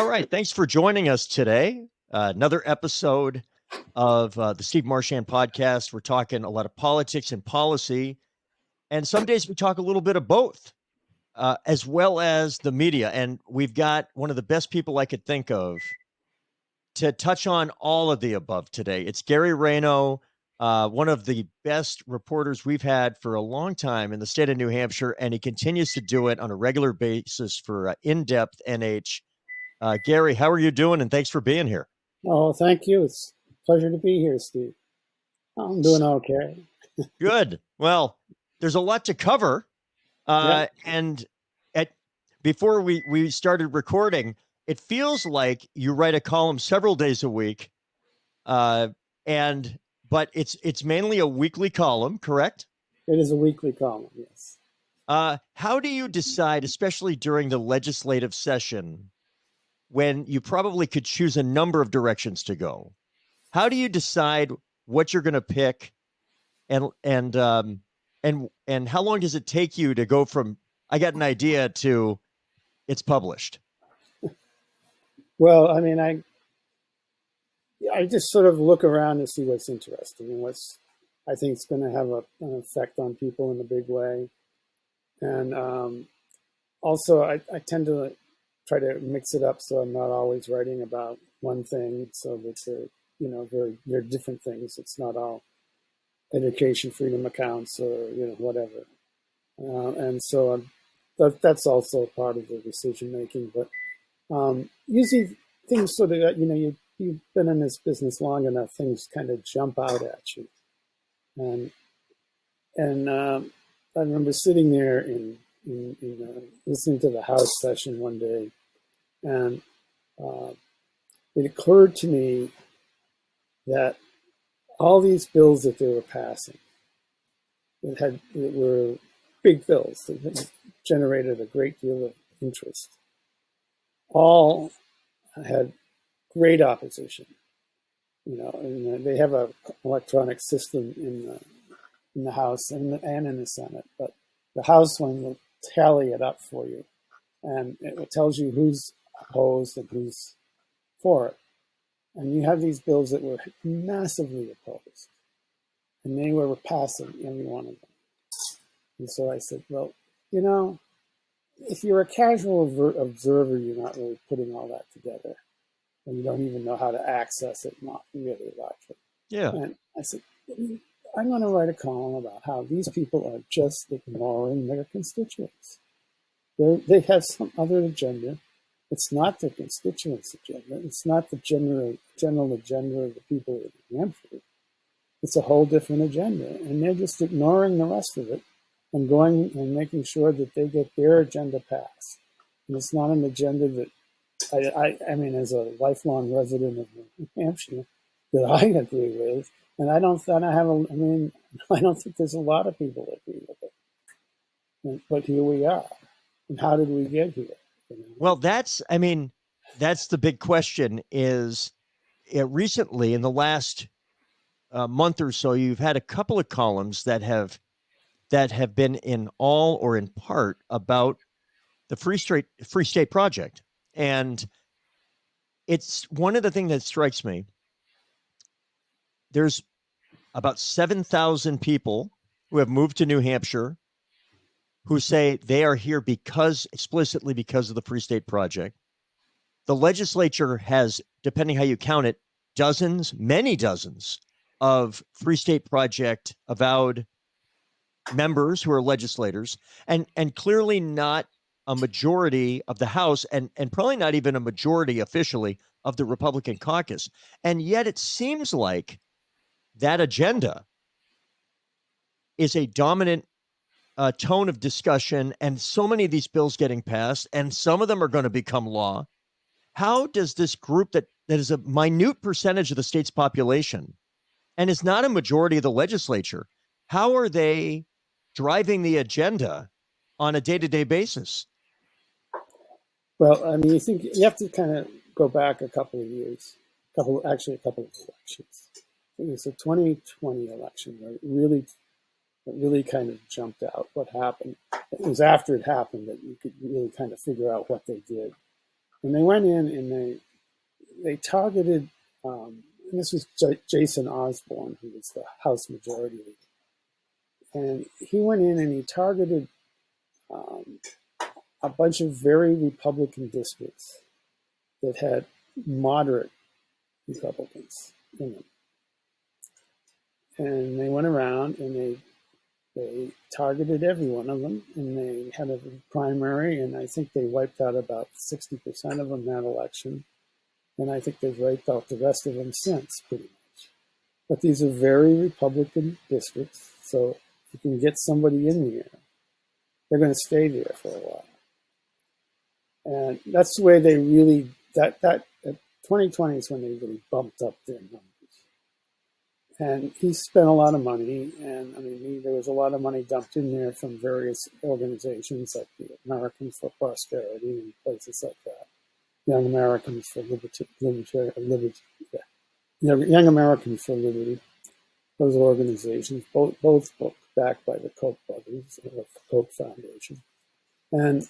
All right. Thanks for joining us today. Another episode of the Steve Marchand podcast. We're talking a lot of politics and policy. And some days we talk a little bit of both, as well as the media. And we've got one of the best people I could think of to touch on all of the above today. It's Garry Rayno, one of the best reporters we've had for a long time in the state of New Hampshire. And he continues to do it on a regular basis for In-Depth NH. Garry, how are you doing? And thanks for being here. Oh, thank you. It's a pleasure to be here, Steve. I'm doing okay. Good. Well, there's a lot to cover. And before we started recording, it feels like you write a column several days a week. But it's mainly a weekly column, correct? It is a weekly column, yes. How do you decide, especially during the legislative session, when you probably could choose a number of directions to go? How do you decide what you're going to pick, and how long does it take you to go from I got an idea to it's published? Well, I mean, I just sort of look around to see what's interesting and what's I think it's going to have an effect on people in a big way. And also, I tend to try to mix it up so I'm not always writing about one thing, so that they're different things. It's not all education freedom accounts or whatever. And so that's also part of the decision making. But usually things sort of you've been in this business long enough, things kind of jump out at you. And I remember sitting there in listening to the House session one day, and it occurred to me that all these bills that they were passing, that were big bills that generated a great deal of interest, all had great opposition. And they have an electronic system in the House and in the Senate, but the House one will tally it up for you, and it tells you who's opposed and who's for it. And you have these bills that were massively opposed, and they were passing every one of them. And so I said, well, if you're a casual observer, you're not really putting all that together, and you don't even know how to access it, not really logical. Yeah. And I said, I'm going to write a column about how these people are just ignoring their constituents. They have some other agenda. It's not their constituents' agenda. It's not the general agenda of the people of New Hampshire. It's a whole different agenda. And they're just ignoring the rest of it and going and making sure that they get their agenda passed. And it's not an agenda that, I mean, as a lifelong resident of New Hampshire, that I agree with. And I don't think there's a lot of people that agree with it. But here we are. And how did we get here? Well, that's the big question is recently in the last month or so, you've had a couple of columns that have been in all or in part about the Free State Project. And it's one of the things that strikes me. There's about 7,000 people who have moved to New Hampshire who say they are here explicitly because of the Free State Project. The legislature has, depending how you count it, many dozens of Free State Project avowed members who are legislators, and clearly not a majority of the House, and probably not even a majority officially of the Republican caucus. And yet it seems like that agenda is a dominant tone of discussion, and so many of these bills getting passed, and some of them are going to become law. How does this group that is a minute percentage of the state's population and is not a majority of the legislature, how are they driving the agenda on a day-to-day basis? Well, I mean, you have to kind of go back a couple of years, a couple of elections. It was the 2020 election where it really kind of jumped out what happened. It was after it happened that you could really kind of figure out what they did. And they went in and they targeted, and this was Jason Osborne, who was the House Majority Leader. And he went in and he targeted um, a bunch of very Republican districts that had moderate Republicans in them. And they went around and they targeted every one of them, and they had a primary, and I think they wiped out about 60% of them that election. And I think they've wiped out the rest of them since, pretty much. But these are very Republican districts, so if you can get somebody in there, they're going to stay there for a while. And that's the way they really, that 2020 is when they really bumped up their numbers. And he spent a lot of money, and I mean, there was a lot of money dumped in there from various organizations like the Americans for Prosperity and places like that, Young Americans for Liberty, Young Americans for Liberty. Those organizations, both backed by the Koch brothers, the Koch Foundation, and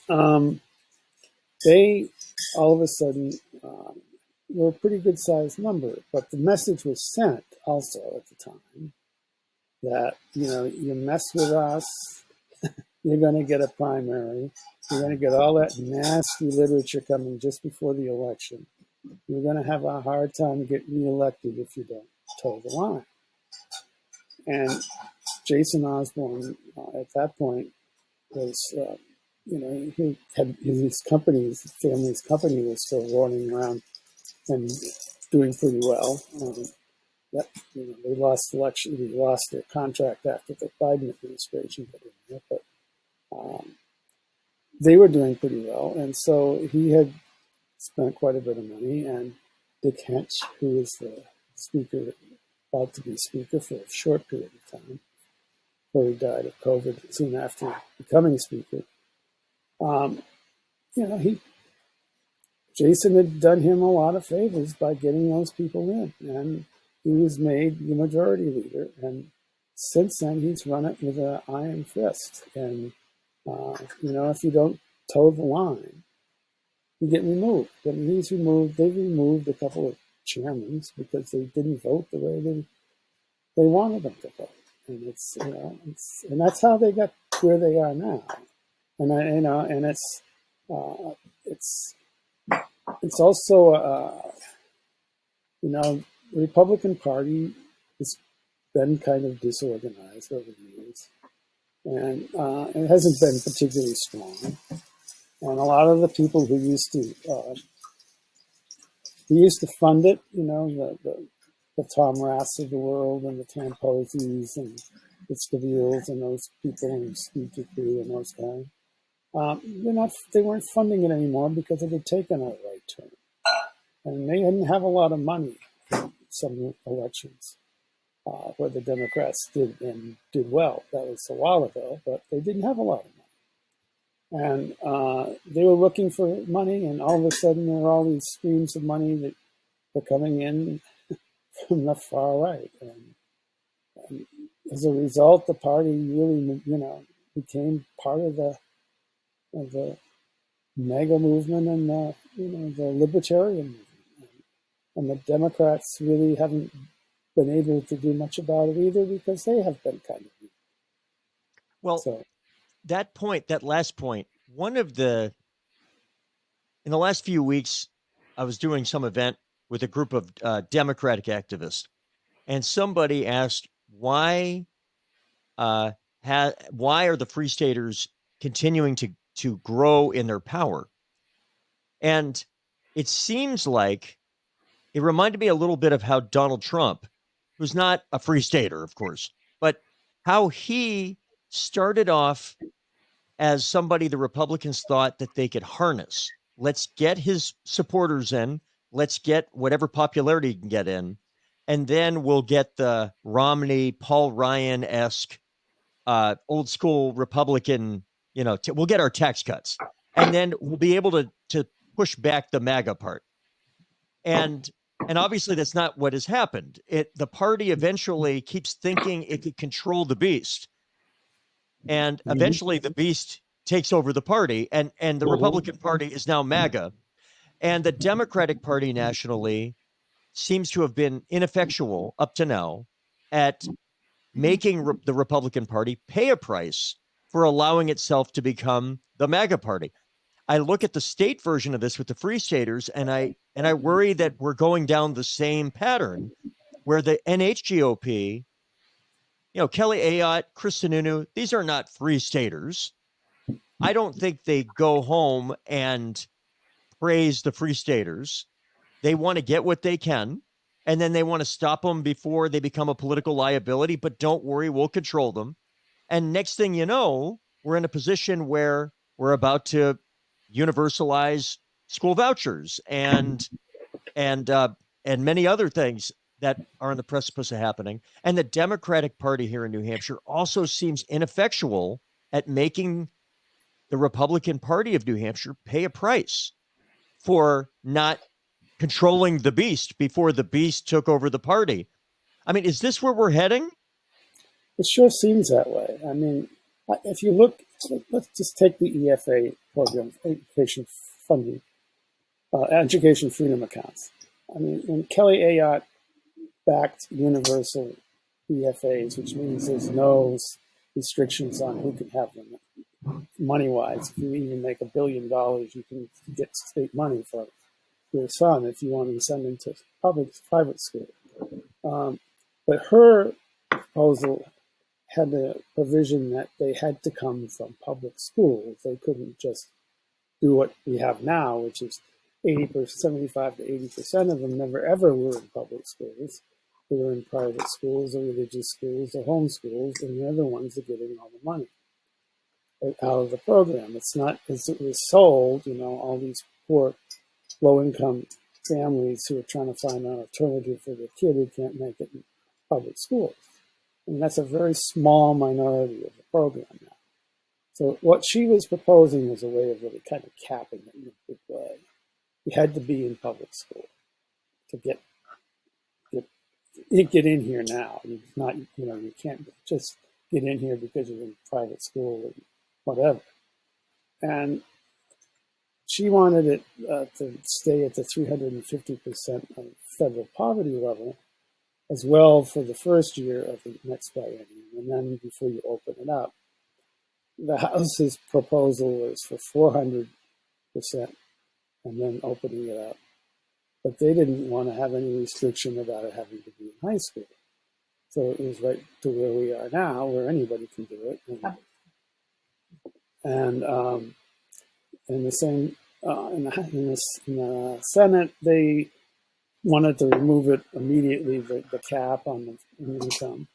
they all of a sudden were a pretty good sized number. But the message was sent also at the time that, you know, you mess with us, you're going to get a primary. You're going to get all that nasty literature coming just before the election. You're going to have a hard time getting reelected if you don't toe the line. And Jason Osborne, at that point, was, you know, he had his company, his family's company was still rolling around and doing pretty well. That, you know, they lost election, they lost their contract after the Biden administration got in there, but they were doing pretty well. And so he had spent quite a bit of money, and Dick Hench, who was the speaker, about to be speaker for a short period of time, before he died of COVID soon after becoming speaker. You know, Jason had done him a lot of favors by getting those people in, and he was made the majority leader. And since then, he's run it with an iron fist. And you know, if you don't toe the line, you get removed. I mean, he's removed. They've removed a couple of chairmen because they didn't vote the way they wanted them to vote, and it's, you know, and that's how they got where they are now. And you know, and it's also you know, the Republican Party has been kind of disorganized over the years, and it hasn't been particularly strong. And a lot of the people who used to fund it, you know, the Tom Raths of the world and the Tamposis and the Scavilles and those people and Steve Dupree and those guys, they weren't funding it anymore because it had taken a right turn. And they didn't have a lot of money in some elections where the Democrats did well. That was a while ago, but they didn't have a lot of money. And they were looking for money, and all of a sudden there were all these streams of money that were coming in from the far right. And as a result, the party really, you know, became part of the mega movement and the, you know, the libertarian movement. And the Democrats really haven't been able to do much about it either because they have been kind of weak. Well, so that last point, in the last few weeks, I was doing some event with a group of Democratic activists, and somebody asked why are the Free Staters continuing to grow in their power? And it seems like it reminded me a little bit of how Donald Trump, who's not a Free Stater, of course, but how he started off as somebody the Republicans thought that they could harness. Let's get his supporters in. Let's get whatever popularity he can get in. And then we'll get the Romney, Paul Ryan-esque, old school Republican, you know, we'll get our tax cuts. And then we'll be able to push back the MAGA part. And obviously that's not what has happened. The party eventually keeps thinking it could control the beast. And eventually the beast takes over the party, and the Republican Party is now MAGA. And the Democratic Party nationally seems to have been ineffectual up to now at making the Republican Party pay a price for allowing itself to become the MAGA party. I look at the state version of this with the Free Staters, and I worry that we're going down the same pattern where the NHGOP, Kelly Ayotte, Chris Sununu, these are not Free Staters. I don't think they go home and praise the Free Staters. They want to get what they can, and then they want to stop them before they become a political liability. But don't worry, we'll control them. And next thing you know, we're in a position where we're about to universalize school vouchers and and many other things that are on the precipice of happening. And the Democratic Party here in New Hampshire also seems ineffectual at making the Republican Party of New Hampshire pay a price for not controlling the beast before the beast took over the party. I mean, is this where we're heading? It sure seems that way. I mean, if you look, let's just take the EFA program, education funding, education freedom accounts. I mean, when Kelly Ayotte backed universal EFAs, which means there's no restrictions on who can have them, money-wise. If you even make $1 billion, you can get state money for your son if you want to send him to private school. But her proposal had a provision that they had to come from public schools. They couldn't just do what we have now, which is 75 to 80% of them never ever were in public schools. They were in private schools or religious schools or home schools, and they're the ones that are getting all the money out of the program. It's not as it was sold, all these poor, low-income families who are trying to find an alternative for their kid who can't make it in public schools. And that's a very small minority of the program now. So what she was proposing was a way of really kind of capping it in a big way. You had to be in public school to get in here now. You not, you can't just get in here because you're in private school and whatever. And she wanted it to stay at the 350% of federal poverty level as well for the first year of the next biennium, and then before you open it up. The House's proposal was for 400% and then opening it up. But they didn't want to have any restriction about it having to be in high school. So it was right to where we are now, where anybody can do it. And the same in the Senate, they wanted to remove it immediately, the cap on the income,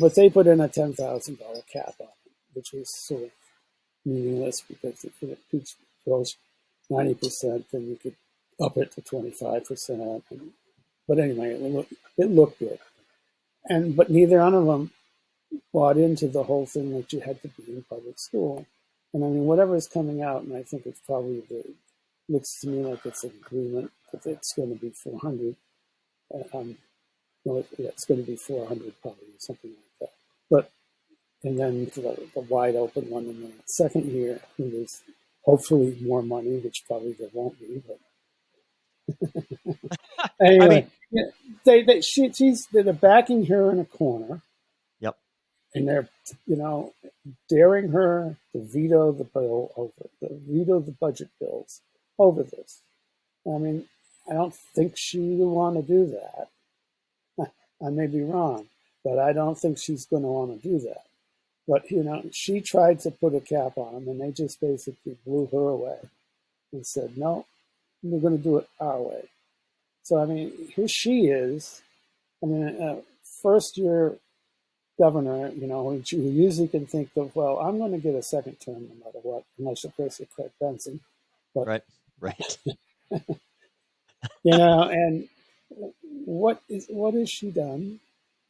but they put in a $10,000 cap on it, which was sort of meaningless because if it goes 90%, then you could up it to 25%. But anyway, it looked good, but neither one of them bought into the whole thing that you had to be in public school. And I mean, whatever is coming out, and I think it's probably looks to me like it's an agreement that it's going to be 400. It's going to be 400 probably, something like that. And then the wide open one in the second year, there's hopefully more money, which probably there won't be. But anyway, they're backing her in a corner. Yep. And they're, daring her to veto the budget bills over this. I mean, I don't think she would want to do that. I may be wrong, but I don't think she's going to want to do that. But, she tried to put a cap on them, and they just basically blew her away and said, no, we're going to do it our way. So, I mean, here she is, first-year governor, who usually can think of, well, I'm going to get a second term no matter what, unless, of course, you're Craig Benson. But, right. And what has she done?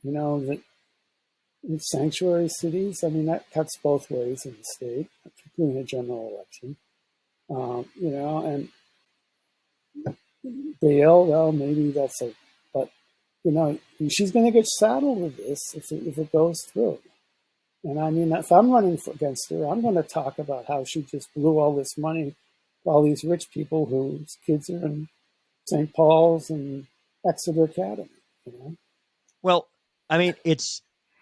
That in sanctuary cities, I mean, that cuts both ways in the state, including a general election. And bail, well, maybe that's but she's going to get saddled with this if it goes through. And I mean, if I'm running against her, I'm going to talk about how she just blew all this money all these rich people whose kids are in St. Paul's and Exeter Academy. You know? Well, I mean,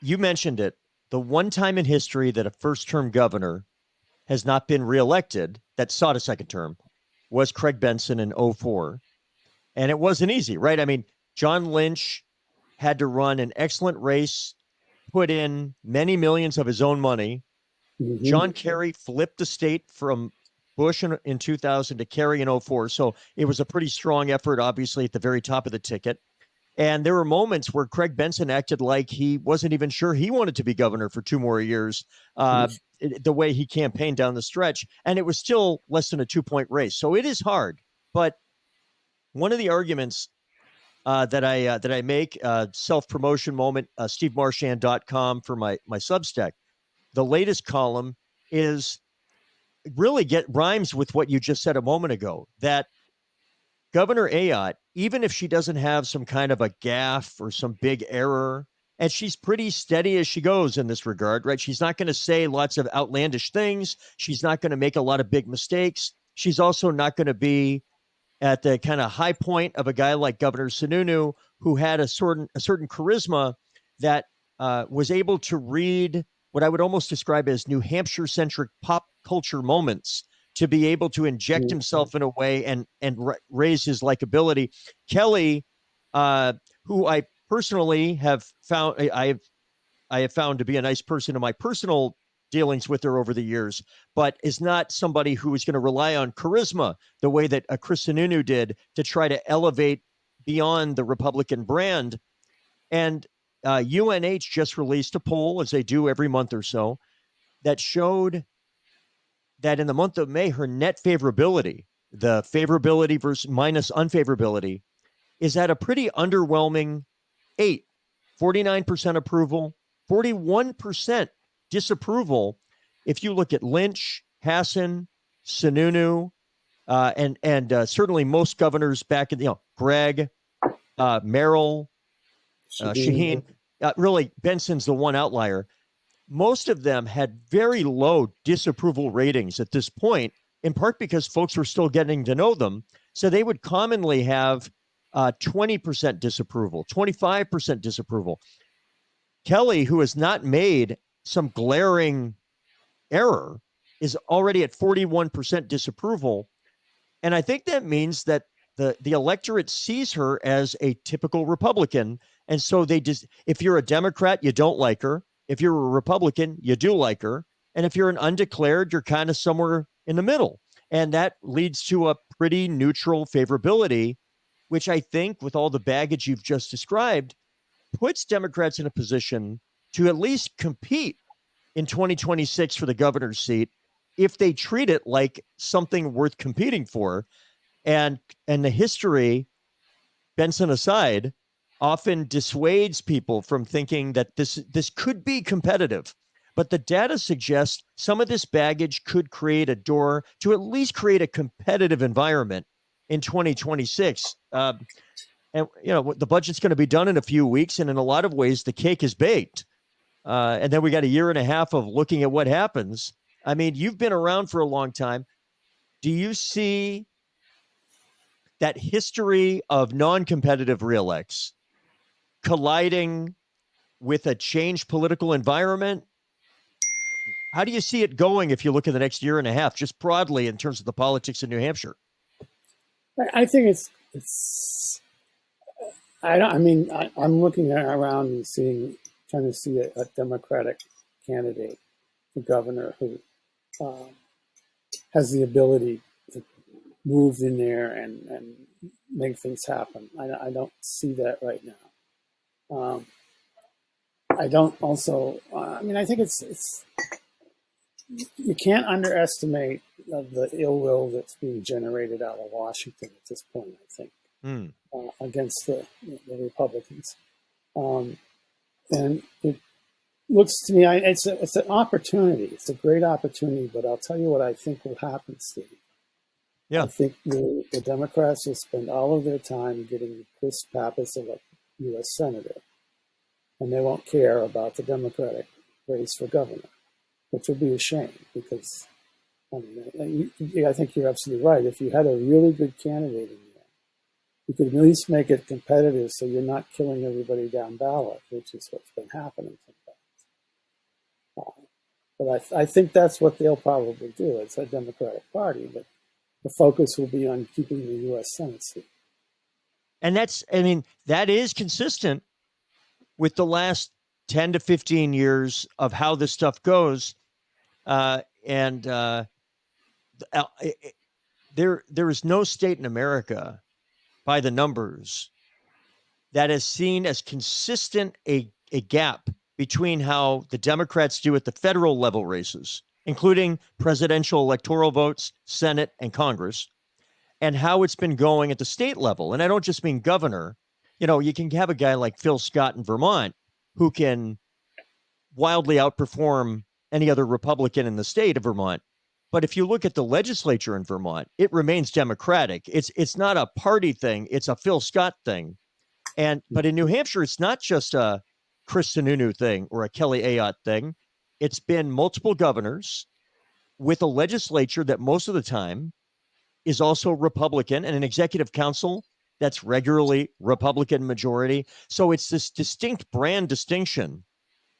you mentioned it. The one time in history that a first term governor has not been reelected that sought a second term was Craig Benson in '04. And it wasn't easy, right? I mean, John Lynch had to run an excellent race, put in many millions of his own money. Mm-hmm. John Kerry flipped the state from Bush in 2000 to Kerry in '04. So it was a pretty strong effort, obviously, at the very top of the ticket. And there were moments where Craig Benson acted like he wasn't even sure he wanted to be governor for 2 more years, the way he campaigned down the stretch. And it was still less than a 2 point race. So it is hard. But one of the arguments that I make, self promotion moment, stevemarchand.com for my Substack. The latest column is really get rhymes with what you just said a moment ago, that Governor Ayotte, even if she doesn't have some kind of a gaffe or some big error, and she's pretty steady as she goes in this regard, right? She's not going to say lots of outlandish things. She's not going to make a lot of big mistakes. She's also not going to be at the kind of high point of a guy like Governor Sununu, who had a certain charisma that was able to read what I would almost describe as New Hampshire centric pop culture moments to be able to inject himself in a way and raise his likability. Kelly, who I personally have found, I have found to be a nice person in my personal dealings with her over the years, but is not somebody who is going to rely on charisma the way that Chris Sununu did to try to elevate beyond the Republican brand. And UNH just released a poll, as they do every month or so, that showed that in the month of May, her net favorability, the favorability versus minus unfavorability, is at a pretty underwhelming 8, 49% approval, 41% disapproval. If you look at Lynch, Hassan, Sununu, and certainly most governors back in, Gregg, Merrill, Shaheen. Shaheen, really Benson's the one outlier. Most of them had very low disapproval ratings at this point, in part because folks were still getting to know them. So they would commonly have 20% disapproval, 25% disapproval. Kelly, who has not made some glaring error, is already at 41% disapproval. And I think that means that the electorate sees her as a typical Republican. And so they just, if you're a Democrat, you don't like her. If you're a Republican, you do like her. And if you're an undeclared, you're kind of somewhere in the middle. And that leads to a pretty neutral favorability, which I think, with all the baggage you've just described, puts Democrats in a position to at least compete in 2026 for the governor's seat if they treat it like something worth competing for. And the history, Benson aside, often dissuades people from thinking that this could be competitive. But the data suggests some of this baggage could create a door to at least create a competitive environment in 2026. And the budget's going to be done in a few weeks, and in a lot of ways, the cake is baked. And then we got a year and a half of looking at what happens. I mean, you've been around for a long time. Do you see that history of non-competitive reelects colliding with a changed political environment? How do you see it going if you look at the next year and a half, just broadly in terms of the politics in New Hampshire? I think it's. I don't. I mean, I'm looking around and trying to see a Democratic candidate for governor who um, has the ability to move in there and make things happen. I don't see that right now. I don't also. I mean, I think it's you can't underestimate the ill will that's being generated out of Washington at this point. I think against the Republicans, and it looks to me it's an opportunity. It's a great opportunity, but I'll tell you what I think will happen, Steve. Yeah. I think the Democrats will spend all of their time getting Chris Pappas elected U.S. Senator, and they won't care about the Democratic race for governor, which would be a shame because I mean, I think you're absolutely right. If you had a really good candidate in there, you could at least make it competitive so you're not killing everybody down ballot, which is what's been happening sometimes. But I think that's what they'll probably do. It's a Democratic Party, but the focus will be on keeping the U.S. Senate seat. And that is consistent with the last 10 to 15 years of how this stuff goes. And there is no state in America by the numbers that has seen as consistent a gap between how the Democrats do at the federal level races, including presidential electoral votes, Senate, and Congress, and how it's been going at the state level. And I don't just mean governor. You can have a guy like Phil Scott in Vermont who can wildly outperform any other Republican in the state of Vermont. But if you look at the legislature in Vermont, it remains Democratic. It's not a party thing, it's a Phil Scott thing. But in New Hampshire, it's not just a Chris Sununu thing or a Kelly Ayotte thing. It's been multiple governors with a legislature that most of the time is also Republican and an executive council that's regularly Republican majority. So it's this distinct brand distinction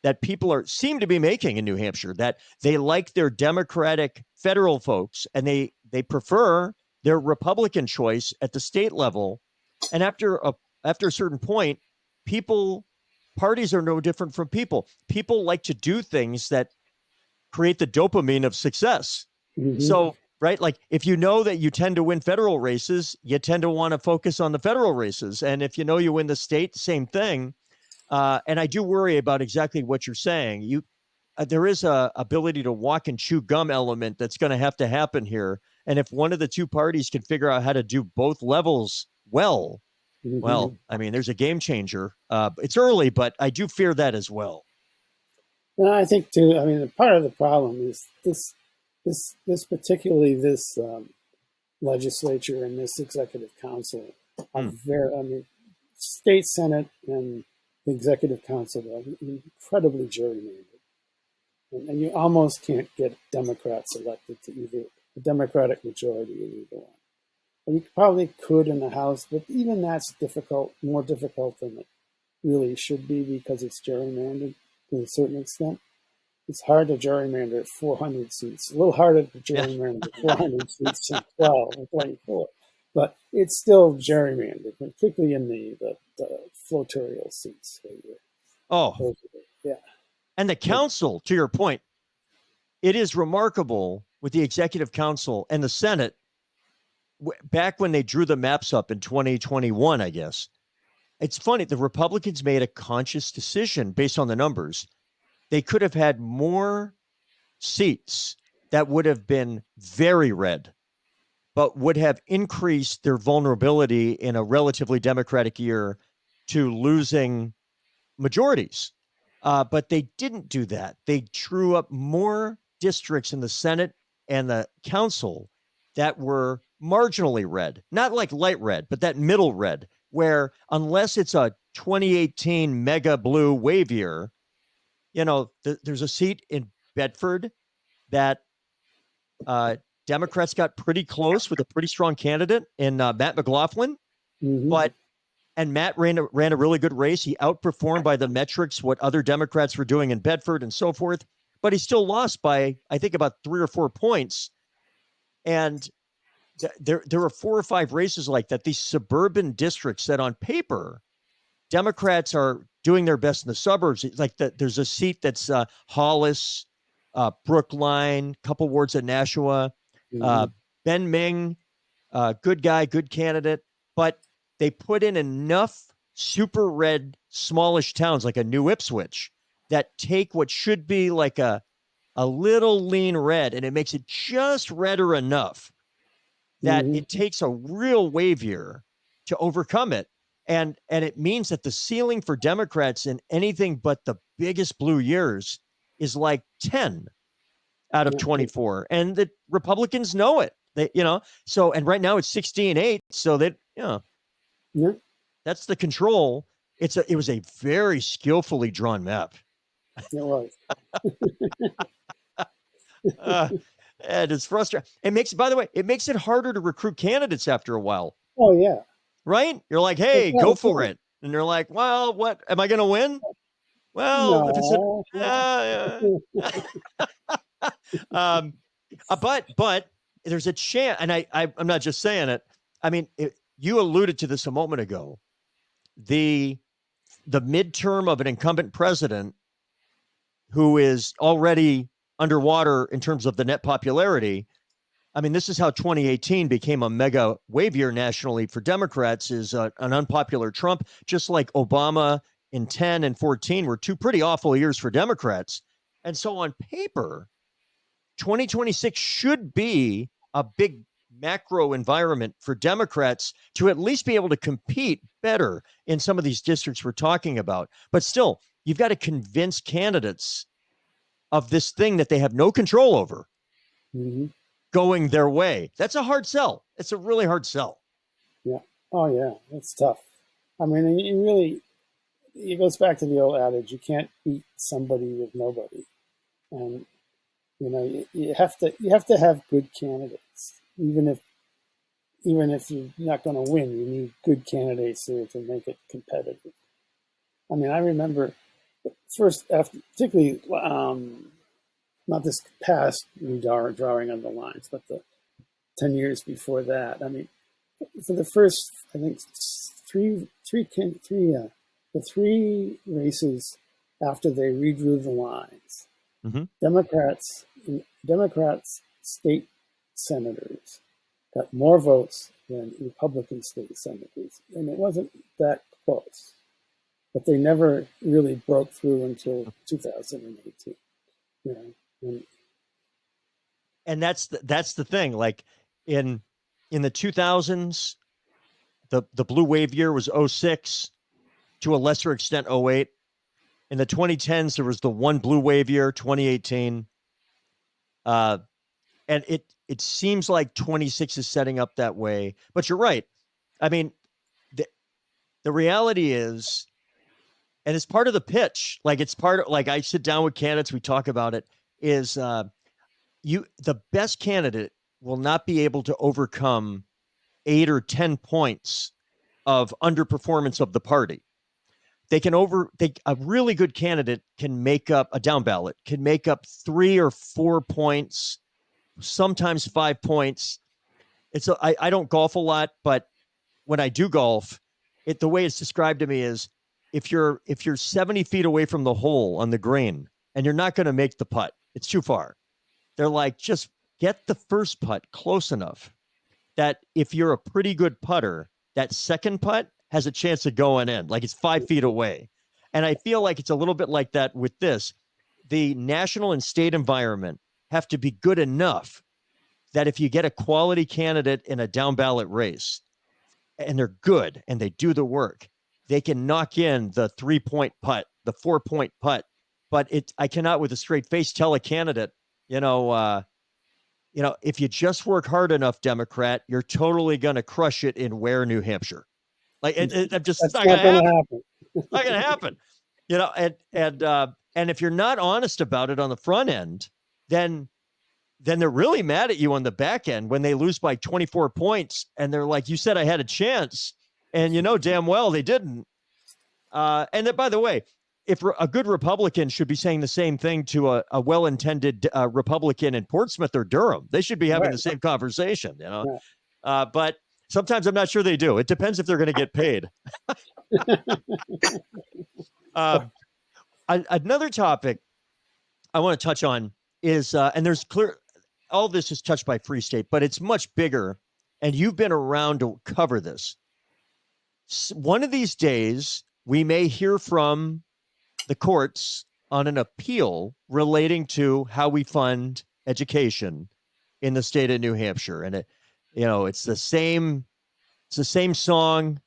that people seem to be making in New Hampshire, that they like their Democratic federal folks and they prefer their Republican choice at the state level. And after a certain point, parties are no different from people. People like to do things that create the dopamine of success. Mm-hmm. So, right, like if you know that you tend to win federal races, you tend to want to focus on the federal races. And if you know you win the state, same thing. And I do worry about exactly what you're saying. There is a ability to walk and chew gum element that's going to happen here. And if one of the two parties can figure out how to do both levels well, I mean, there's a game changer. It's early, but I do fear that as well. And I think too. I mean, part of the problem is particularly this legislature and this executive council are very. I mean, state senate and the executive council are incredibly gerrymandered, and you almost can't get Democrats elected to either a Democratic majority in either one. And you probably could in the House, but even that's difficult, more difficult than it really should be because it's gerrymandered to a certain extent. It's hard to gerrymander at 400 seats. A little harder to gerrymander at 400 seats than 12 or 24. But it's still gerrymandered, particularly in the flotorial seats. Yeah. And the council, to your point, it is remarkable with the executive council and the Senate, back when they drew the maps up in 2021, I guess. It's funny. The Republicans made a conscious decision based on the numbers. They could have had more seats that would have been very red, but would have increased their vulnerability in a relatively Democratic year to losing majorities. But they didn't do that. They drew up more districts in the Senate and the council that were marginally red, not like light red, but that middle red, where unless it's a 2018 mega blue wave year, there's a seat in Bedford that Democrats got pretty close with a pretty strong candidate in Matt McLaughlin, and Matt ran a really good race. He outperformed by the metrics what other Democrats were doing in Bedford and so forth, but he still lost by, I think, about 3 or 4 points. And there were 4 or 5 races like that, these suburban districts that on paper, Democrats are doing their best in the suburbs. Like there's a seat that's Hollis, Brookline, couple wards at Nashua, Ben Ming, good guy, good candidate, but they put in enough super red, smallish towns like a New Ipswich that take what should be like a little lean red, and it makes it just redder enough that it takes a real wave year to overcome it. And it means that the ceiling for Democrats in anything but the biggest blue years is like 10 out of 24. And the Republicans know it. And right now it's 16-8. So that, that's the control. It was a very skillfully drawn map. It was. And it's frustrating. By the way, it makes it harder to recruit candidates after a while, Oh yeah, right? You're like, it's hey, not, go it's for not, it. And they're like, well, what? Am I going to win? Well, if it's a, no. um, but there's a chance, and I'm not just saying it. I mean, you alluded to this a moment ago. The the midterm of an incumbent president who is already underwater in terms of the net popularity. I mean, this is how 2018 became a mega wave year nationally for Democrats is an unpopular Trump, just like Obama in 10 and 14 were two pretty awful years for Democrats. And so on paper, 2026 should be a big macro environment for Democrats to at least be able to compete better in some of these districts we're talking about. But still, you've got to convince candidates of this thing that they have no control over Mm-hmm. going their way. That's a hard sell. It's a really hard sell. Yeah. Oh yeah, it's tough. I mean, you really, it goes back to the old adage: you can't beat somebody with nobody, and you have to have good candidates, even if you're not going to win. You need good candidates to make it competitive. I mean, I remember first after, particularly not this past drawing on the lines, but the 10 years before that. I mean, for the first, I think the three races after they redrew the lines, Mm-hmm. Democrats state senators got more votes than Republican state senators, and it wasn't that close. But they never really broke through until 2018. You know, And that's the thing. Like in the 2000s, the blue wave year was '06, to a lesser extent '08. In the 2010s, there was the one blue wave year, 2018. Uh, and it seems like 26 is setting up that way. But you're right. I mean, the the reality is, and it's part of the pitch. Like it's part of, like I sit down with candidates, we talk about it. Is the best candidate will not be able to overcome 8 or 10 points of underperformance of the party. A really good candidate can make up a down ballot, can make up 3 or 4 points, sometimes 5 points. I don't golf a lot, but when I do golf, the way it's described to me is if you're 70 feet away from the hole on the green and you're not going to make the putt, it's too far. They're like, just get the first putt close enough that if you're a pretty good putter, that second putt has a chance of going in, like it's 5 feet away. And I feel like it's a little bit like that with this. The national and state environment have to be good enough that if you get a quality candidate in a down ballot race and they're good and they do the work, they can knock in the 3 point putt, the 4 point putt. But I cannot with a straight face tell a candidate, you know, if you just work hard enough, Democrat, you're totally going to crush it in Ware, New Hampshire. Like it's that's not going not to going to happen. happen. It's not going to happen. And if you're not honest about it on the front end, then they're really mad at you on the back end when they lose by 24 points, and they're like, "You said I had a chance," and you know damn well they didn't. And that, by the way, if a good Republican should be saying the same thing to a well-intended Republican in Portsmouth or Durham, they should be having Right. the same conversation, you know. Yeah. But sometimes I'm not sure they do. It depends if they're going to get paid. Another topic I want to touch on is, and there's clear, all this is touched by Free State, but it's much bigger, and you've been around to cover this. One of these days, we may hear from the courts on an appeal relating to how we fund education in the state of New Hampshire. And it's the same song,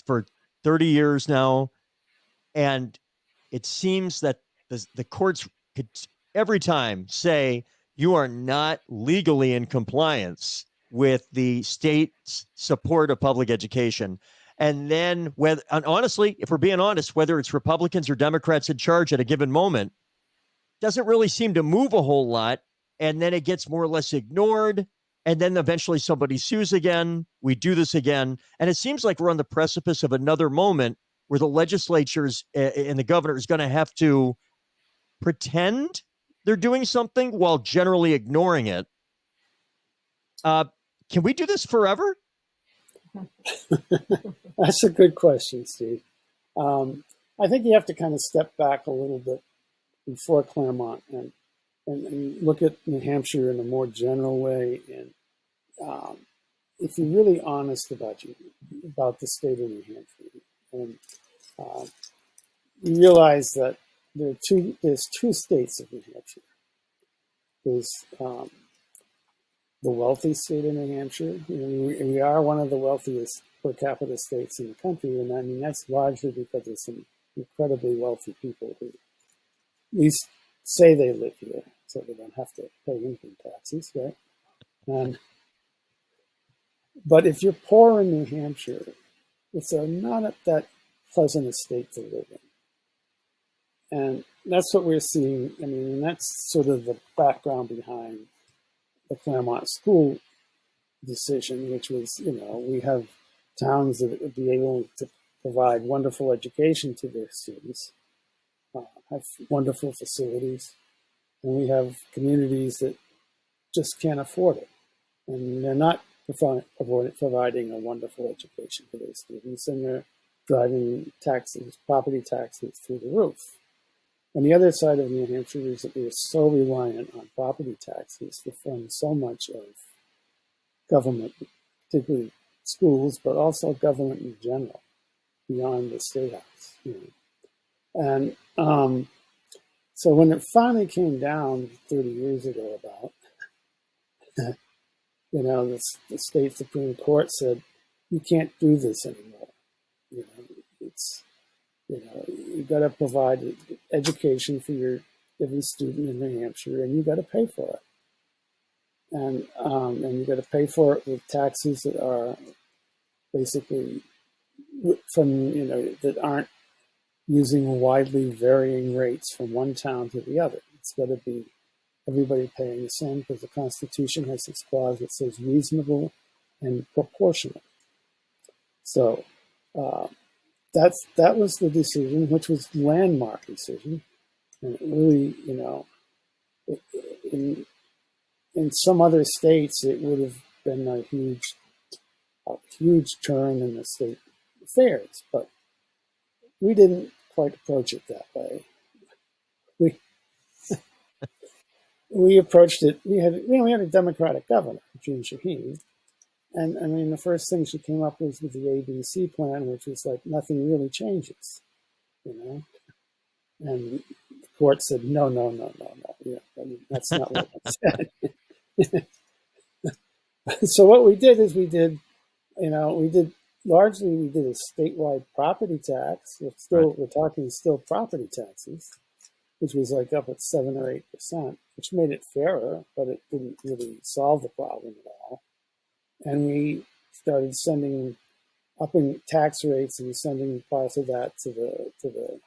for 30 years now. And it seems that the courts could every time say you are not legally in compliance with the state's support of public education. And then, and honestly, if we're being honest, whether it's Republicans or Democrats in charge at a given moment, doesn't really seem to move a whole lot and then it gets more or less ignored. And then eventually somebody sues again. We do this again. And it seems like we're on the precipice of another moment where the legislatures and the governor is going to have to pretend they're doing something while generally ignoring it. Can we do this forever? That's a good question, Steve. I think you have to kind of step back a little bit before Claremont and look at New Hampshire in a more general way. And if you're really honest about the state of New Hampshire, and you realize that there's two states of New Hampshire. There's the wealthy state of New Hampshire. We are one of the wealthiest per capita states in the country, and I mean that's largely because there's some incredibly wealthy people who at least say they live here, so they don't have to pay income taxes, right? But if you're poor in New Hampshire, it's not that pleasant a state to live in. And that's what we're seeing. I mean, and that's sort of the background behind the Claremont school decision, which was, we have towns that would be able to provide wonderful education to their students, have wonderful facilities, and we have communities that just can't afford it. And they're not providing a wonderful education for their students, and they're driving property taxes through the roof. And the other side of New Hampshire is that we are so reliant on property taxes to fund so much of government, particularly schools, but also government in general, beyond the state house. And so when it finally came down 30 years ago about, the state Supreme Court said, you can't do this anymore. You got to provide education for every student in New Hampshire, and you got to pay for it. And you got to pay for it with taxes that are basically that aren't using widely varying rates from one town to the other. It's got to be everybody paying the same, because the Constitution has this clause that says reasonable and proportionate. So that was the decision, which was landmark decision, and it really, in some other states, it would have been a huge turn in the state affairs, but we didn't quite approach it that way. We approached it. We had a Democratic governor, Jean Shaheen, and I mean the first thing she came up with the ABC plan, which was like nothing really changes, And the court said no. Yeah, I mean, that's not what it said. So what we did is we did a statewide property tax. We're talking still property taxes, which was like up at 7 or 8%, which made it fairer, but it didn't really solve the problem at all. And we started upping tax rates and sending parts of that to the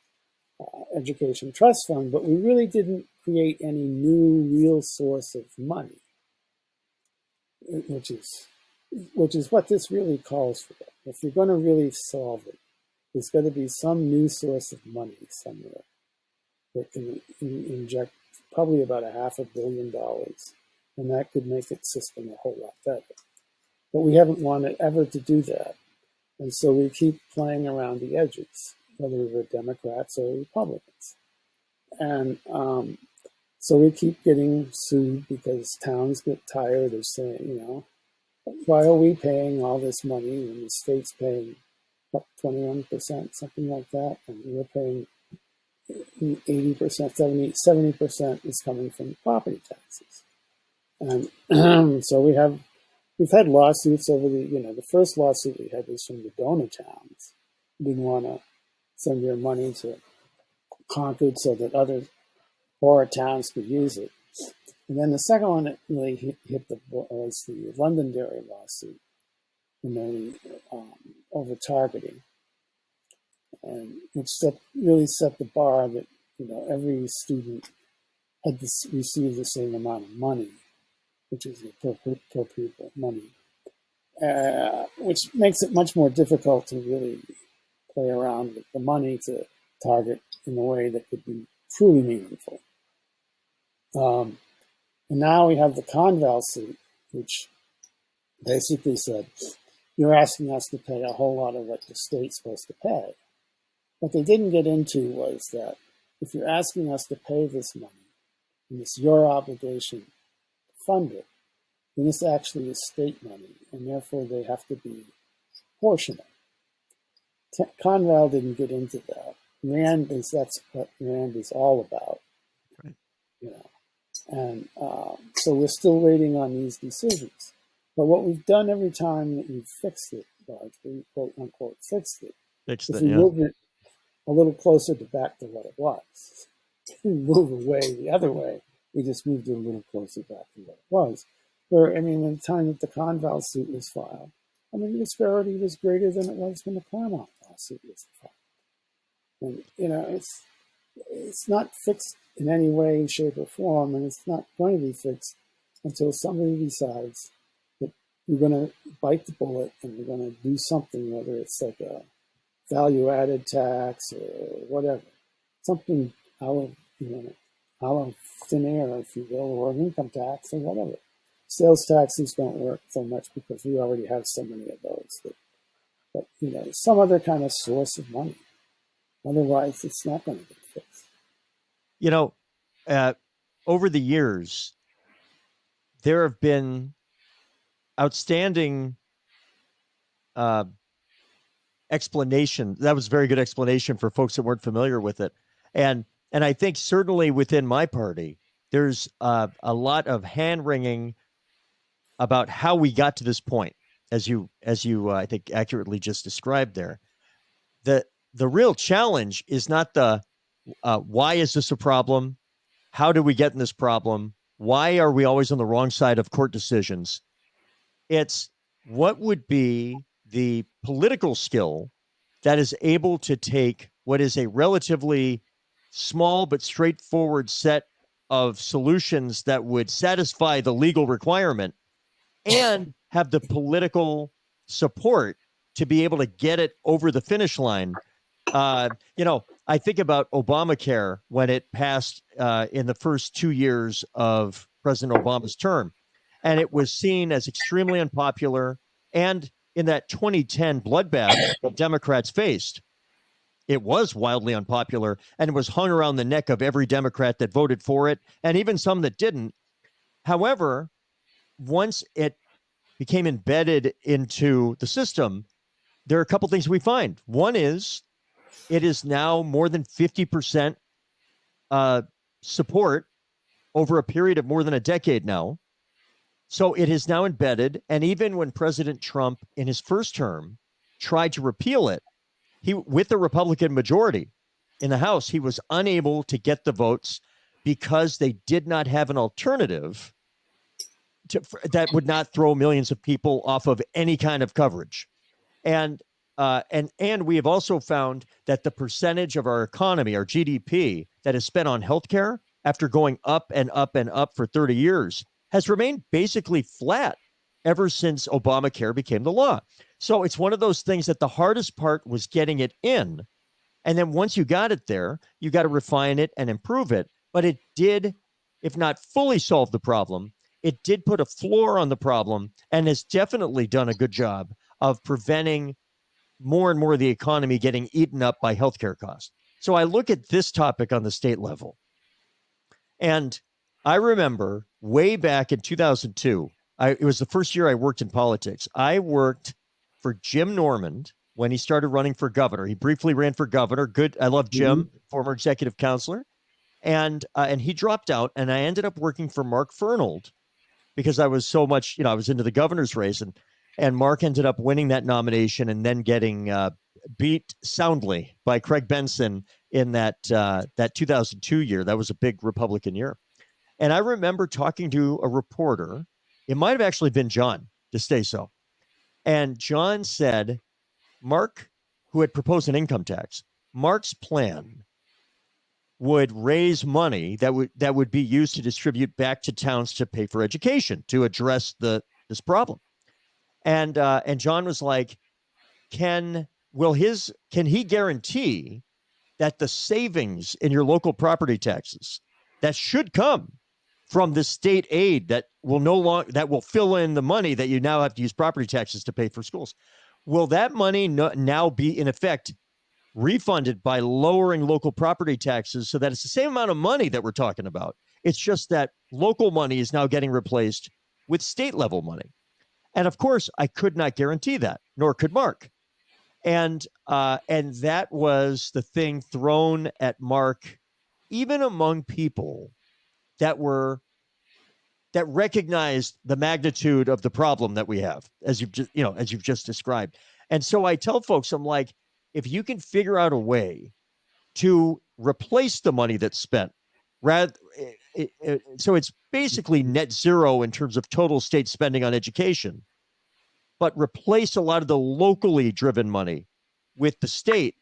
education trust fund, but we really didn't create any new real source of money, which is what this really calls for. If you're going to really solve it, there's got to be some new source of money somewhere that can inject probably about $500 million, and that could make its system a whole lot better. But we haven't wanted ever to do that, and so we keep playing around the edges, whether we're Democrats or Republicans. And so we keep getting sued because towns get tired of saying, why are we paying all this money when the state's paying 21%, something like that, and we're paying 80%, 70% is coming from property taxes. And so we've had lawsuits over the first lawsuit we had was from the donor towns who didn't want to send their money to Concord so that other poorer towns could use it. And then the second one that really was the Londonderry lawsuit, over targeting, and which really set the bar that every student had received the same amount of money, which is per pupil money, which makes it much more difficult to really play around with the money to target in a way that could be truly meaningful. And now we have the Conval suit, which basically said, you're asking us to pay a whole lot of what the state's supposed to pay. What they didn't get into was that if you're asking us to pay this money, and it's your obligation to fund it, then this actually is state money, and therefore they have to be proportional. Conval didn't get into that. That's what Rand is all about. Right. You know, and so we're still waiting on these decisions. But what we've done every time that we've fixed it, largely, quote unquote, fixed it, is we moved it a little closer back to what it was. We move away the other way. We just moved it a little closer back to what it was. Where, I mean, in the time that the Conval suit was filed, I mean, the disparity was greater than it was when the Claremont lawsuit was filed. And, you know, it's not fixed in any way, shape, or form, and it's not going to be fixed until somebody decides that we're going to bite the bullet and we're going to do something, whether it's like a value-added tax or whatever, something out of thin air, if you will, or an income tax or whatever. Sales taxes don't work so much because we already have so many of those. But you know, some other kind of source of money. Otherwise, it's not going to get fixed. You know, over the years, there have been outstanding explanation. That was a very good explanation for folks that weren't familiar with it. And I think certainly within my party, there's a lot of hand wringing about how we got to this point, as you I think accurately just described there. The real challenge is not the why is this a problem? How do we get in this problem? Why are we always on the wrong side of court decisions? It's what would be the political skill that is able to take what is a relatively small but straightforward set of solutions that would satisfy the legal requirement and have the political support to be able to get it over the finish line. You know, I think about Obamacare when it passed in the first 2 years of President Obama's term, and it was seen as extremely unpopular. And in that 2010 bloodbath that Democrats faced, it was wildly unpopular and it was hung around the neck of every Democrat that voted for it, and even some that didn't. However, once it became embedded into the system, there are a couple things we find. One is it is now more than 50% support over a period of more than a decade now. So it is now embedded. And even when President Trump, in his first term, tried to repeal it, he, with the Republican majority in the House, he was unable to get the votes because they did not have an alternative that would not throw millions of people off of any kind of coverage. And we have also found that the percentage of our economy, our GDP, that is spent on healthcare after going up and up and up for 30 years has remained basically flat ever since Obamacare became the law. So it's one of those things that the hardest part was getting it in. And then once you got it there, you got to refine it and improve it. But it did, if not fully solve the problem, it did put a floor on the problem and has definitely done a good job of preventing more and more of the economy getting eaten up by healthcare costs. So I look at this topic on the state level. And I remember way back in 2002, it was the first year I worked in politics. I worked for Jim Normand when he started running for governor. He briefly ran for governor. Good. I love Jim, former executive counselor. And he dropped out, and I ended up working for Mark Fernald because I was so much, I was into the governor's race, and Mark ended up winning that nomination and then getting beat soundly by Craig Benson in that 2002 year. That was a big Republican year. And I remember talking to a reporter. It might have actually been John DeStaso. And John said, Mark, who had proposed an income tax, Mark's plan would raise money that would be used to distribute back to towns to pay for education to address this problem. And John was like, can he guarantee that the savings in your local property taxes that should come from the state aid that will no longer that will fill in the money that you now have to use property taxes to pay for schools, will that money now be in effect refunded by lowering local property taxes so that it's the same amount of money that we're talking about? It's just that local money is now getting replaced with state level money. And of course, I could not guarantee that, nor could Mark. And that was the thing thrown at Mark, even among people that were that recognized the magnitude of the problem that we have, as you've just described. And so I tell folks, I'm like, if you can figure out a way to replace the money that's spent, rather, so it's basically net zero in terms of total state spending on education, but replace a lot of the locally driven money with the state.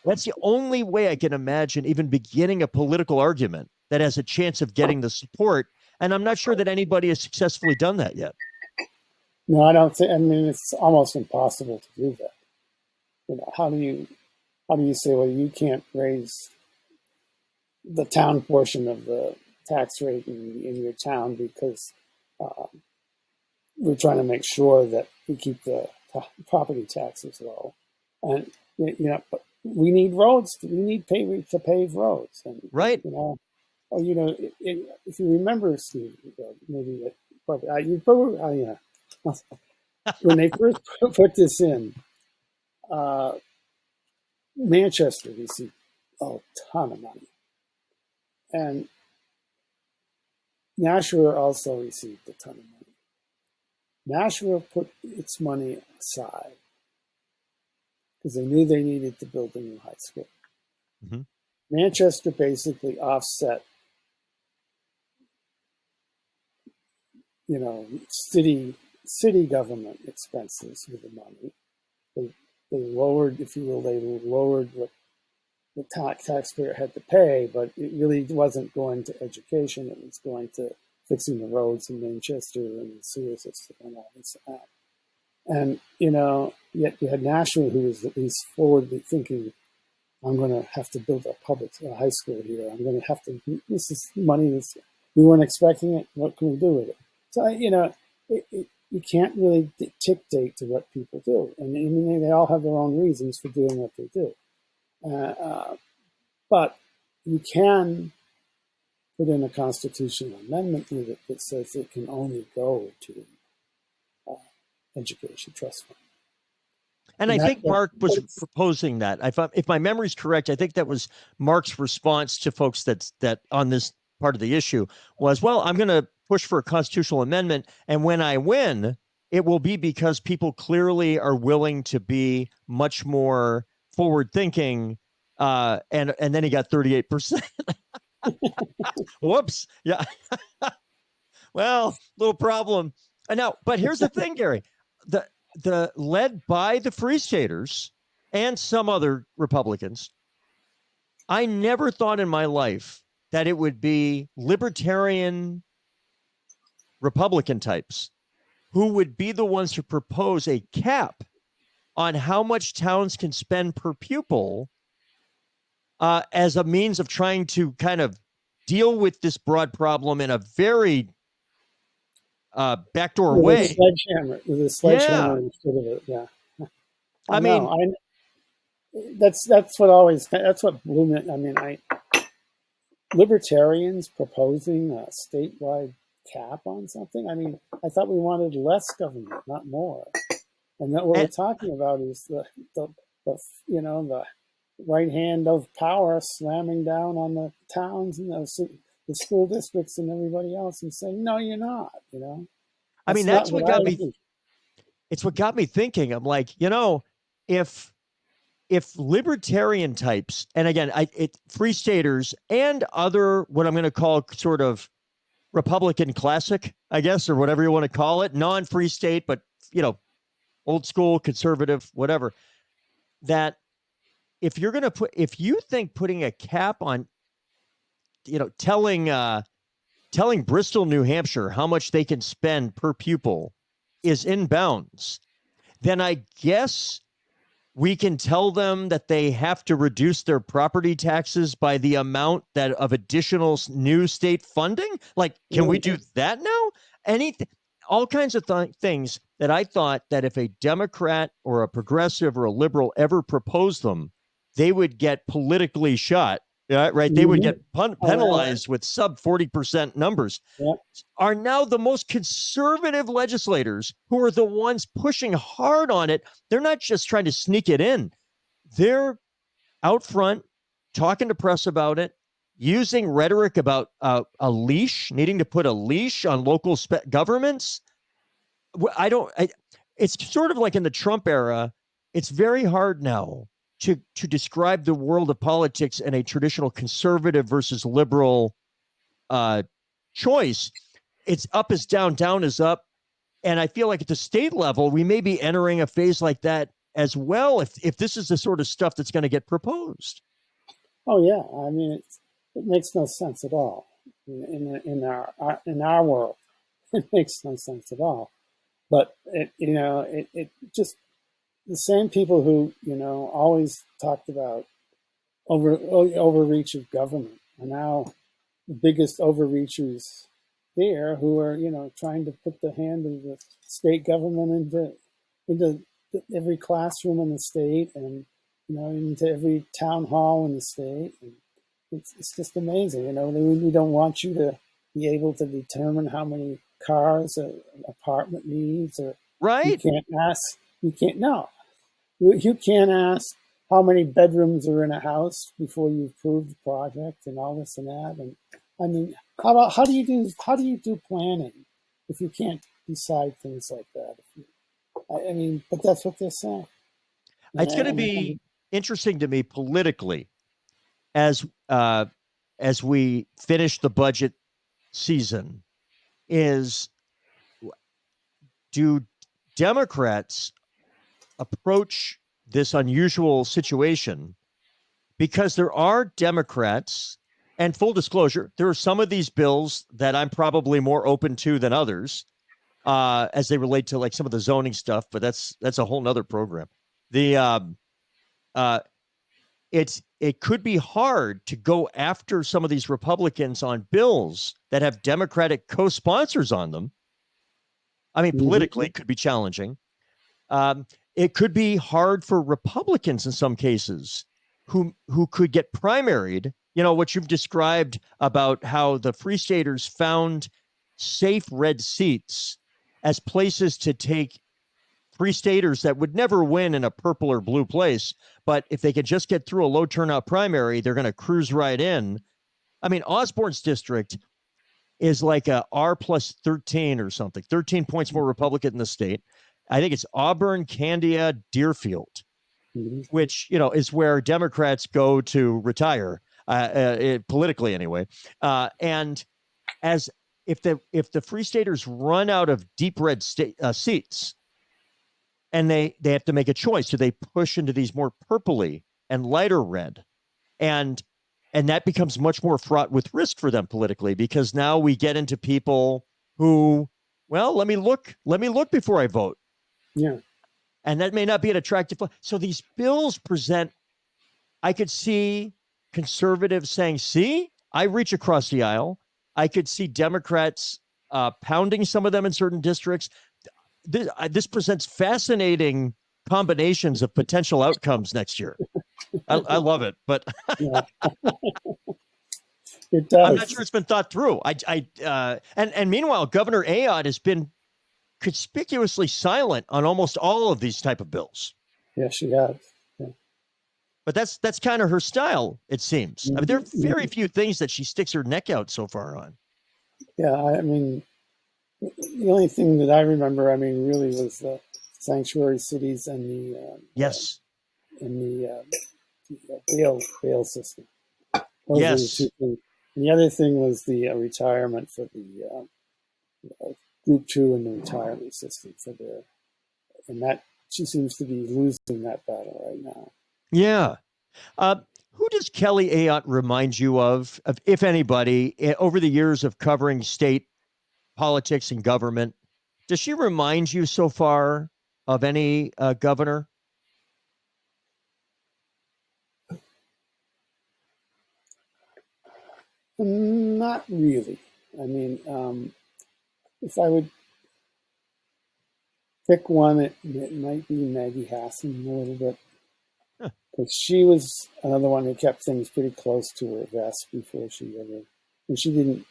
That's the only way I can imagine even beginning a political argument that has a chance of getting the support. And I'm not sure that anybody has successfully done that yet. No, I don't think. I mean, it's almost impossible to do that. How do you say, well, you can't raise the town portion of the tax rate in your town because we're trying to make sure that we keep the property taxes low, and we need roads. We need to pave roads, and right. If you remember, Steve, maybe you probably when they first put this in, Manchester received a ton of money, and Nashua also received a ton of money. Nashua put its money aside because they knew they needed to build a new high school. Mm-hmm. Manchester basically offset, city government expenses with the money. They lowered, if you will, what the taxpayer had to pay, but it really wasn't going to education. It was going to fixing the roads in Manchester and the sewer system and all this and that. And, yet you had Nashua, who was at least forwardly thinking, I'm going to have to build a public high school here. I'm going to have to, this is money we weren't expecting it. What can we do with it? So, you can't really dictate to what people do. And I mean, they all have their own reasons for doing what they do. But you can put in a constitutional amendment that says it can only go to education trust fund. And I think Mark was proposing that. If my memory is correct, I think that was Mark's response to folks that on this part of the issue was, well, I'm going to push for a constitutional amendment, and when I win, it will be because people clearly are willing to be much more forward thinking. And then he got 38%. Whoops. Yeah. Well, little problem. Now, but here's the thing, Gary. The led by the Free Staters and some other Republicans, I never thought in my life that it would be libertarian Republican types who would be the ones to propose a cap on how much towns can spend per pupil as a means of trying to kind of deal with this broad problem in a very backdoor way. With a sledgehammer instead of it. Yeah. That's what blew me. I mean, libertarians proposing a statewide cap on something. I mean, I thought we wanted less government, not more. And that what we're talking about is the right hand of power slamming down on the towns and the school districts and everybody else and saying, no, you're not, I mean, that's what got me. It's what got me thinking. I'm like, if libertarian types, and again, Free Staters and other, what I'm going to call sort of Republican classic, I guess, or whatever you want to call it, non-Free State, but, old school, conservative, whatever, that if you think putting a cap on, 10% of the telling Bristol, New Hampshire, how much they can spend per pupil is in bounds, then I guess we can tell them that they have to reduce their property taxes by the amount that of additional new state funding. Like, can we do that now? Anything, all kinds of things that I thought that if a Democrat or a progressive or a liberal ever proposed them, they would get politically shot. Right? They would get penalized with sub 40% numbers. Are now the most conservative legislators who are the ones pushing hard on it. They're not just trying to sneak it in. They're out front talking to press about it, using rhetoric about a leash, needing to put a leash on local governments. It's sort of like in the Trump era. It's very hard now to describe the world of politics in a traditional conservative versus liberal choice. It's up is down, down is up. And I feel like at the state level, we may be entering a phase like that as well, if this is the sort of stuff that's going to get proposed. Oh yeah, I mean it makes no sense at all in our world. It makes no sense at all. But it just the same people who always talked about overreach of government are now the biggest overreachers there, who are trying to put the hand of the state government into every classroom in the state, and into every town hall in the state. And it's just amazing. We don't want you to be able to determine how many cars an apartment needs, or right. You can't ask how many bedrooms are in a house before you approve the project, and all this and that. And I mean, how do you do planning if you can't decide things like that? I mean, but that's what they're saying. It's going to be interesting to me politically as we finish the budget season. Do Democrats approach this unusual situation? Because there are Democrats, and full disclosure, there are some of these bills that I'm probably more open to than others, as they relate to like some of the zoning stuff. But that's a whole nother program. It could be hard to go after some of these Republicans on bills that have Democratic co-sponsors on them. I mean, politically, it could be challenging. It could be hard for Republicans in some cases who could get primaried. What you've described about how the Free Staters found safe red seats as places to take Free Staters that would never win in a purple or blue place. But if they could just get through a low turnout primary, they're going to cruise right in. I mean, Osborne's district is like a R plus 13 or something, 13 points more Republican in the state. I think it's Auburn, Candia, Deerfield, which, is where Democrats go to retire, politically anyway. And as if the Free Staters run out of deep red seats, and they have to make a choice, do they push into these more purpley and lighter red? And that becomes much more fraught with risk for them politically, because now we get into people who, well, let me look before I vote. Yeah. And that may not be an attractive. So these bills present, I could see conservatives saying, see, I reach across the aisle. I could see Democrats pounding some of them in certain districts. This presents fascinating combinations of potential outcomes next year. I love it, but it does. I'm not sure it's been thought through. And meanwhile, Governor Ayotte has been conspicuously silent on almost all of these type of bills. Yeah, she has. Yeah. But that's kind of her style, it seems. I mean, there are very few things that she sticks her neck out so far on. Yeah, I mean, the only thing that I remember, really was the sanctuary cities and the yes, and the bail system. Those yes. are the two things. And the other thing was the retirement for the Group 2 and the retirement system and that she seems to be losing that battle right now. Yeah. Who does Kelly Ayotte remind you of, if anybody, over the years of covering state politics and government? Does she remind you so far of any governor? Not really. I mean, if I would pick one, it might be Maggie Hassan a little bit, Huh. because she was another one who kept things pretty close to her vest before she ever. And she didn't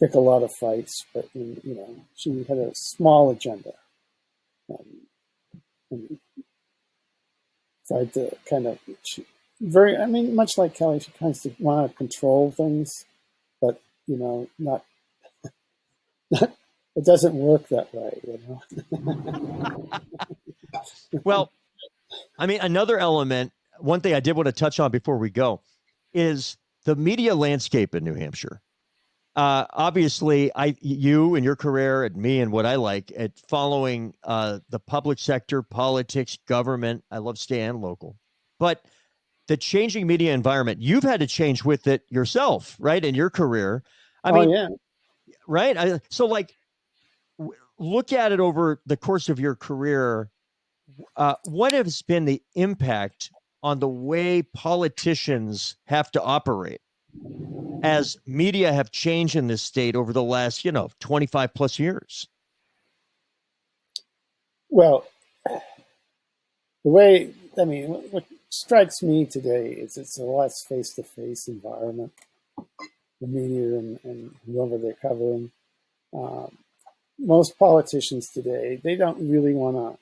pick a lot of fights, but she had a small agenda, and tried to kind of I mean, much like Kelly, she kind of want to control things, but not it doesn't work that way, Well, I mean, another element, one thing I did want to touch on before we go is the media landscape in New Hampshire. Obviously, you and your career and me and what I like at following the public sector, politics, government. I love staying local, but the changing media environment, you've had to change with it yourself, right? In your career. I Oh mean, yeah. right? So, like, look at it over the course of your career. What has been the impact on the way politicians have to operate as media have changed in this state over the last, 25 plus years? Well, the way I mean, what strikes me today is it's a less face-to-face environment. The media and whoever they're covering. Um, Most politicians today, they don't really want to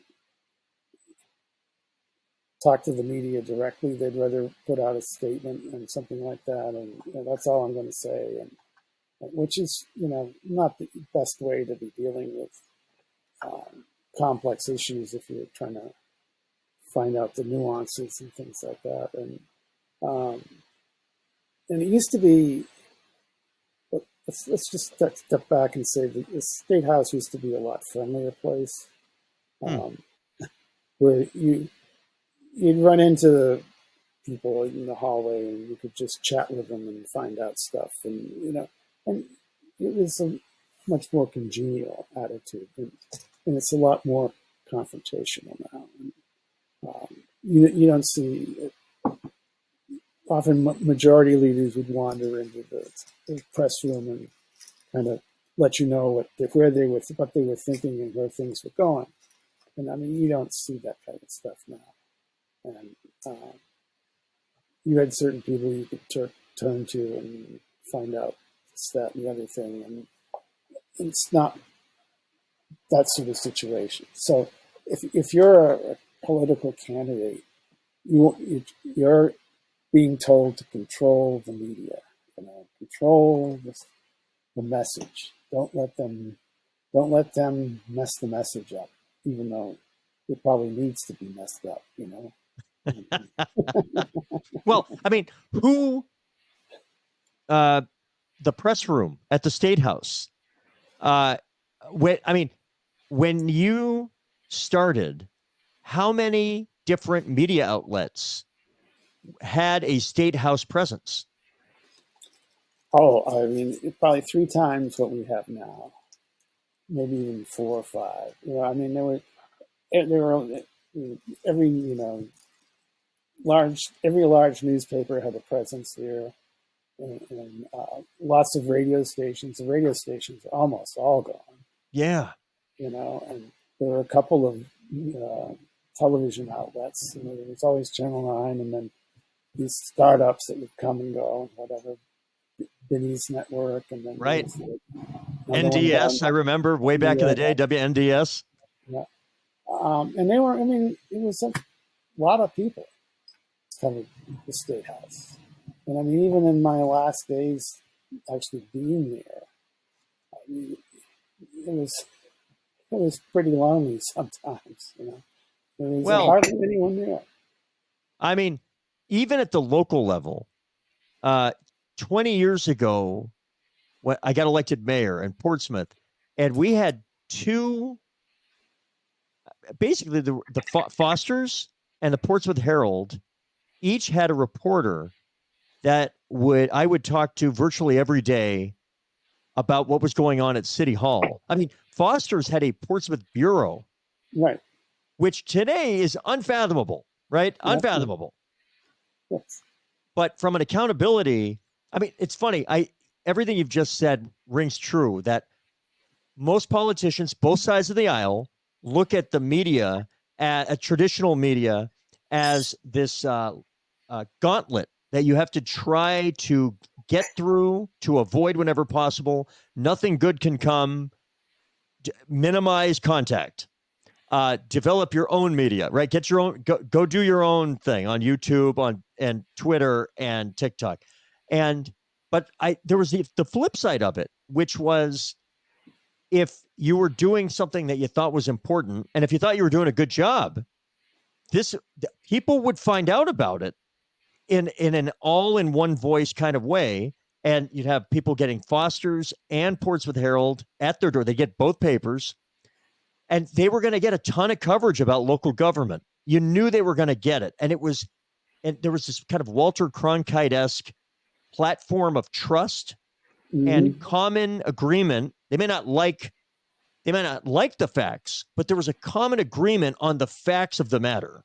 talk to the media directly. They'd rather put out a statement and something like that, and that's all I'm going to say. And which is, not the best way to be dealing with complex issues if you're trying to find out the nuances and things like that. Um, and it used to be. Let's just step back and say that the state house used to be a lot friendlier place, Hmm. um, where you'd run into people in the hallway and you could just chat with them and find out stuff, and it was a much more congenial attitude, and it's a lot more confrontational now. You don't see often majority leaders would wander into the press room and kind of let you know what they were thinking and where things were going. And I mean, you don't see that kind of stuff now. And you had certain people you could turn to and find out this, that, and the other thing. And it's not that sort of situation. So if you're a political candidate, you're being told to control the media, control the message. Don't let them mess the message up, even though it probably needs to be messed up. Well, I mean, who, uh, the press room at the State House, uh, when you started, how many different media outlets had a State House presence? Oh, I mean, probably three times what we have now, maybe even four or five. I mean, there were every every large newspaper had a presence there, and lots of radio stations. The radio stations are almost all gone, Yeah. and there were a couple of television outlets. There was always Channel 9, and then these startups that would come and go, whatever, Benny's Network, and then there Right. was another one down NDS, I remember way back in the day, WNDS. yeah. And they were, I mean, it was a lot of people covered the State House. And I mean, even in my last days actually being there, I mean, it was pretty lonely sometimes. There was Well, hardly anyone there. I mean, even at the local level, uh, 20 years ago, when I got elected mayor in Portsmouth, and we had two, basically the Fosters and the Portsmouth Herald each had a reporter that I would talk to virtually every day about what was going on at City Hall. I mean, Foster's had a Portsmouth bureau, Right. which today is unfathomable, right? Yeah. Unfathomable. Yes. But from an accountability, I mean, it's funny. Everything you've just said rings true that most politicians, both sides of the aisle, look at the media, at traditional media, as this gauntlet that you have to try to get through to avoid whenever possible. Nothing good can come. Minimize contact. Develop your own media, right? Get your own. Go do your own thing on YouTube, on and Twitter and TikTok, and but there was the flip side of it, which was if you were doing something that you thought was important, and if you thought you were doing a good job, this people would find out about it in an all in one voice kind of way. And you'd have people getting Foster's and Portsmouth Herald at their door. They get both papers, and they were going to get a ton of coverage about local government. You knew they were going to get it, and there was this kind of Walter Cronkite-esque platform of trust Mm-hmm. and common agreement. They may not like the facts, but there was a common agreement on the facts of the matter,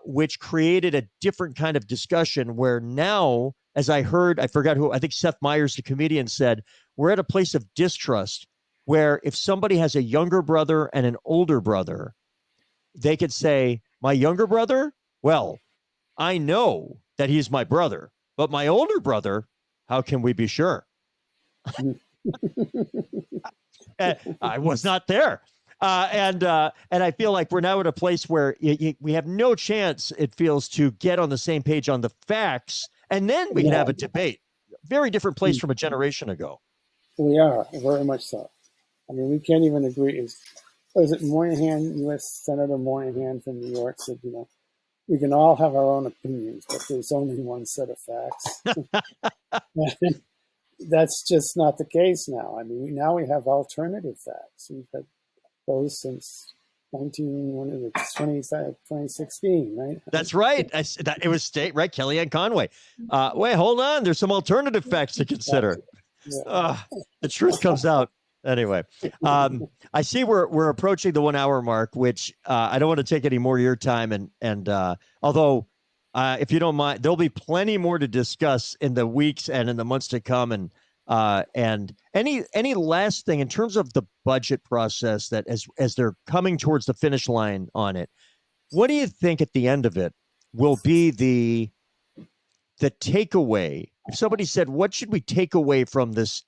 which created a different kind of discussion where now, as I heard, I forgot who, I think Seth Meyers, the comedian, said, we're at a place of distrust where if somebody has a younger brother and an older brother, they could say, my younger brother, well, I know that he's my brother, but my older brother, how can we be sure? I was not there. And I feel like we're now at a place where we have no chance, it feels, to get on the same page on the facts, and then we can have a debate. Very different place from a generation ago. We are, very much so. I mean, we can't even agree. Is it Moynihan, U.S. Senator Moynihan from New York said, we can all have our own opinions, but there's only one set of facts. That's just not the case now. I mean, now we have alternative facts. We've had those since 2016, right? That's right. It was state, right? Kellyanne Conway. Wait, hold on. There's some alternative facts to consider. Yeah. The truth comes out. Anyway, I see we're approaching the 1 hour mark, which I don't want to take any more of your time. And although, if you don't mind, there'll be plenty more to discuss in the weeks and in the months to come. And any last thing in terms of the budget process that as they're coming towards the finish line on it, what do you think at the end of it will be the takeaway? If somebody said, what should we take away from this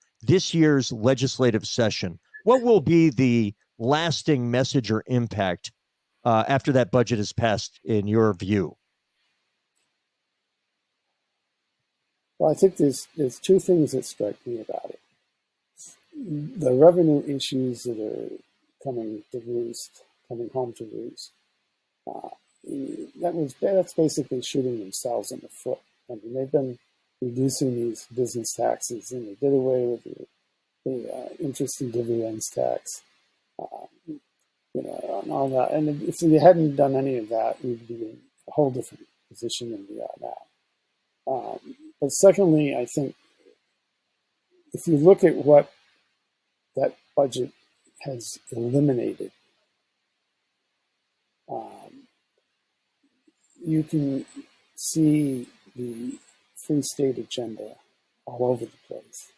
year's legislative session? What will be the lasting message or impact after that budget is passed, in your view? Well, I think there's two things that strike me about it. The revenue issues that are coming home to roost. That's basically shooting themselves in the foot. I mean, they've been reducing these business taxes, and they did away with the interest and dividends tax, and all that. And if we hadn't done any of that, we'd be in a whole different position than we are now. But secondly, I think if you look at what that budget has eliminated, you can see the free state agenda all over the place.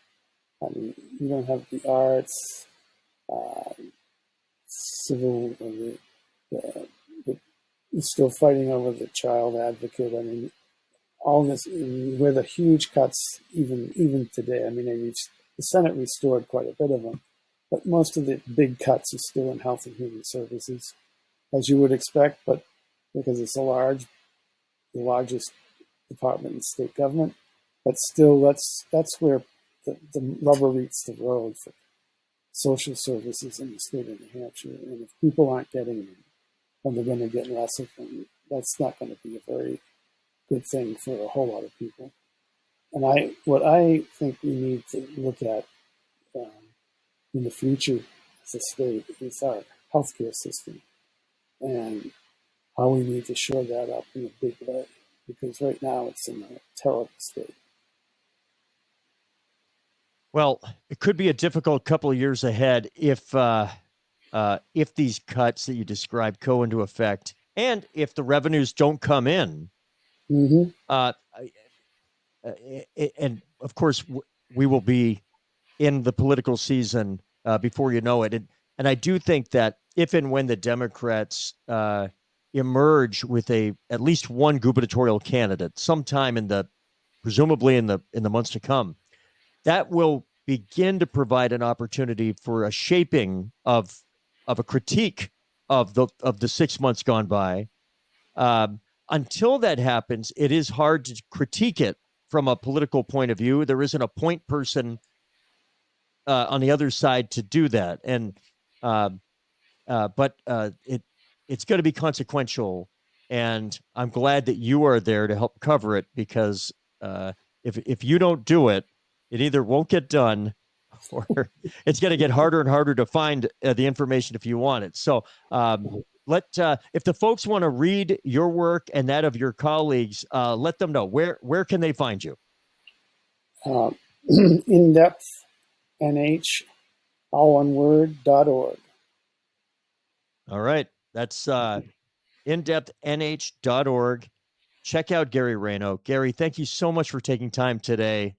I mean, you don't have the arts, civil, you're still fighting over the child advocate. I mean, all this with the huge cuts even today. I mean, the Senate restored quite a bit of them, but most of the big cuts are still in health and human services, as you would expect. But because it's the largest department in state government, but still, that's where the rubber meets the road for social services in the state of New Hampshire. And if people aren't getting them, and they're going to get less of them, that's not going to be a very good thing for a whole lot of people. And what I think we need to look at in the future as a state is our healthcare system and how we need to shore that up in a big way. because right now it's in a terrible state. Well, it could be a difficult couple of years ahead if these cuts that you described go into effect, and if the revenues don't come in. Mm-hmm. Uh, and of course, we will be in the political season before you know it. And I do think that if and when the Democrats emerge with at least one gubernatorial candidate sometime presumably in the months to come, that will begin to provide an opportunity for a shaping of a critique of the 6 months gone by. Um, until that happens, it is hard to critique it from a political point of view. There isn't a point person on the other side to do that, and uh, it's going to be consequential. And I'm glad that you are there to help cover it, because if you don't do it, it either won't get done, or it's going to get harder and harder to find the information if you want it. So if the folks want to read your work and that of your colleagues, let them know where can they find you. In depth NH, all one word.org. All right. That's indepthnh.org. Check out Garry Rayno. Garry, thank you so much for taking time today.